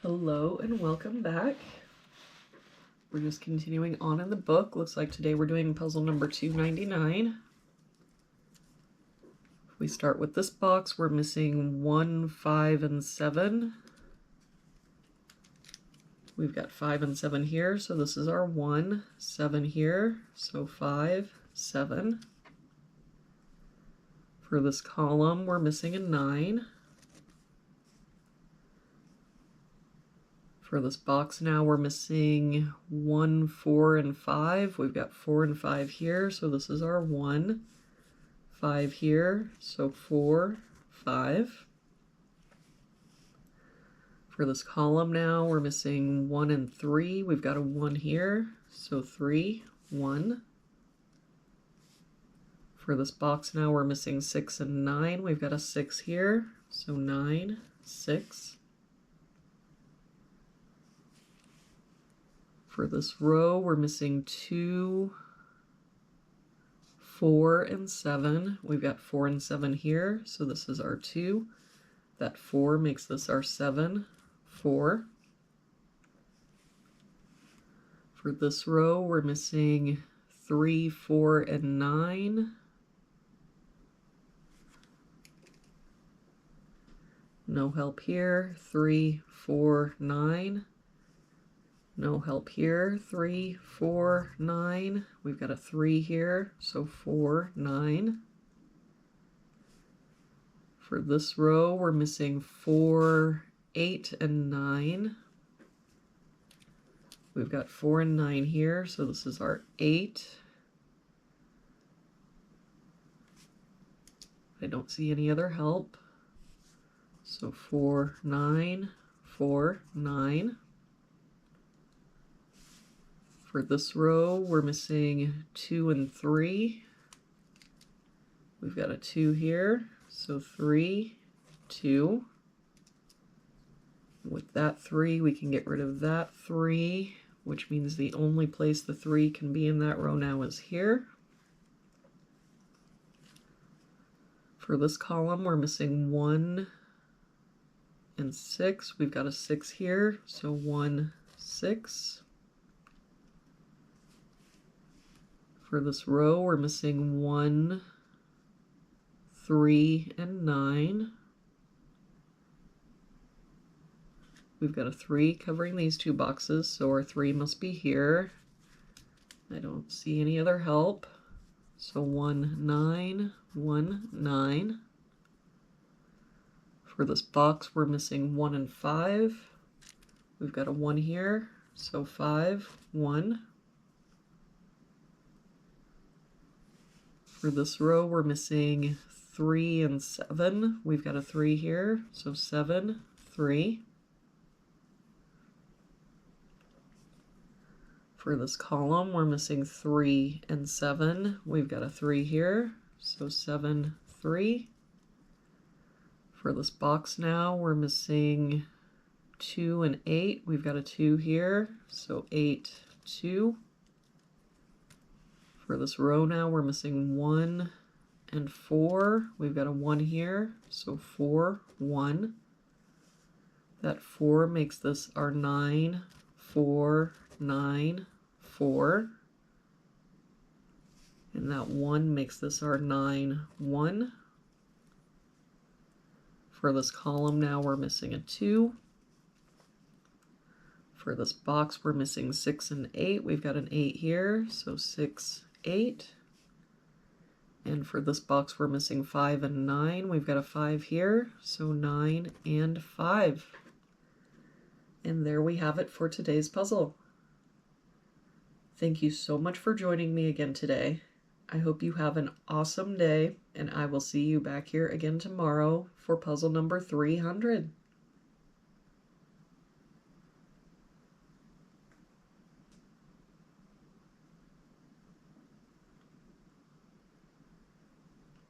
Hello and welcome back. We're just continuing on in the book. Looks like today we're doing puzzle number 299. If we start with this box, we're missing 1, 5, and 7. We've got 5 and 7 here, so this is our 1, 7 here, so 5, 7. For this column, we're missing a 9. For this box now, we're missing 1, 4, and 5. We've got 4 and 5 here, so this is our 1. 5 here, so 4, 5. For this column now, we're missing 1 and 3. We've got a 1 here, so 3, 1. For this box now, we're missing 6 and 9. We've got a 6 here, so 9, 6. For this row, we're missing 2, 4, and 7. We've got 4 and 7 here, so this is our 2. That 4 makes this our 7, 4. For this row, we're missing 3, 4, and 9. No help here. 3, 4, 9. No help here. 3, 4, 9. We've got a 3 here, so 4, 9. For this row, we're missing 4, 8, and 9. We've got 4 and 9 here, so this is our 8. I don't see any other help. So 4, 9, 4, 9. For this row, we're missing 2 and 3. We've got a 2 here, so 3, 2. With that 3, we can get rid of that 3, which means the only place the 3 can be in that row now is here. For this column, we're missing 1 and 6. We've got a 6 here, so 1, 6. For this row, we're missing 1, 3, and 9. We've got a 3 covering these two boxes, so our 3 must be here. I don't see any other help. So 1, 9, 1, 9. For this box, we're missing 1 and 5. We've got a 1 here, so 5, 1. For this row, we're missing 3 and 7. We've got a 3 here, so 7, 3. For this column, we're missing 3 and 7. We've got a 3 here, so 7, 3. For this box now, we're missing 2 and 8. We've got a 2 here, so 8, 2. For this row now, we're missing 1 and 4. We've got a 1 here, so 4, 1. That 4 makes this our 9, 4, 9, 4. And that 1 makes this our 9, 1. For this column now, we're missing a 2. For this box, we're missing 6 and 8. We've got an 8 here, so 6, 8. And for this box, we're missing 5 and 9. We've got a 5 here, so 9 and 5. And there we have it for today's puzzle. Thank you so much for joining me again today. I hope you have an awesome day, and I will see you back here again tomorrow for puzzle number 300.